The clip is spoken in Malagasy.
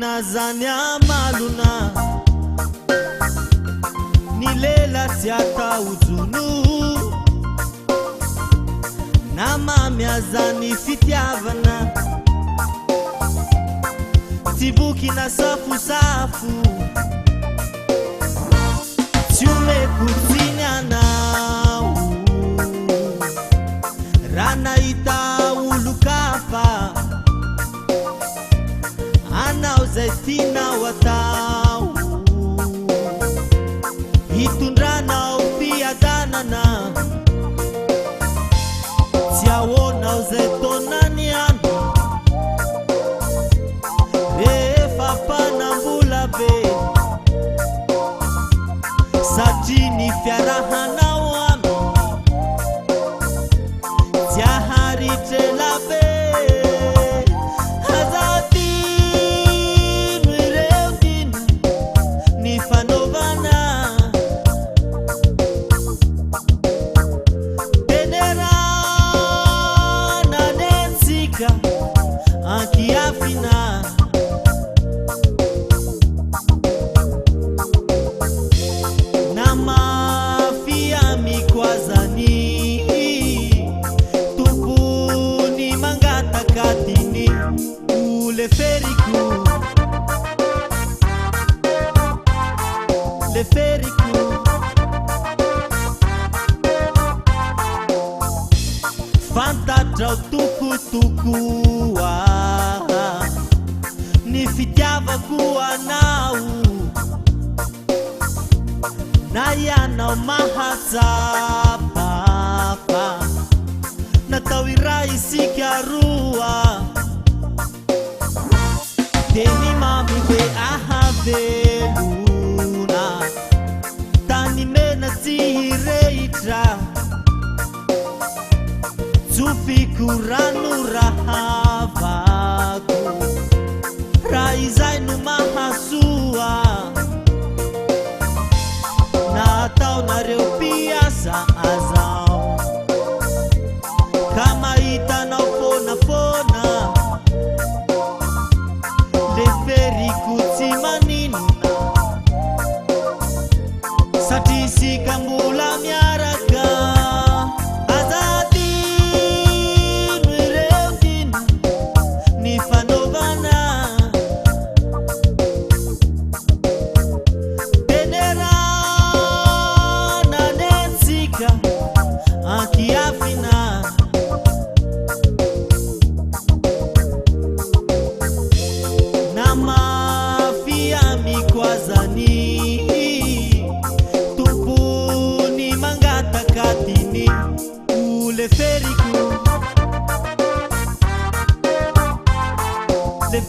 Ninazania maluna nilela tiata uzunu na mami azani fitiavana tibuki na safu safu chume kutinyana rana ita ulukafa ana uzetina watau itundrana upia danana siawona uzetonaniana refa panambulabe satini fyarahana wami tiahari telabe Ankiafina na mafia mikwazani tupuni mangata katini ule feriku le feriku fanta trau tuku tukua nifitiava kuwa nau na yana mahasa papa na tawirai sikarua teni mami be ahaveluna tani mena tihireitra tufikuranu rahavaku raizainu mahasua na tau na reupia sa azao kama ita na fona fona leferi kutimanina satisi kambula miaraka Ankiafina na mafia mikwazani tupuni mangata katini ule feriku le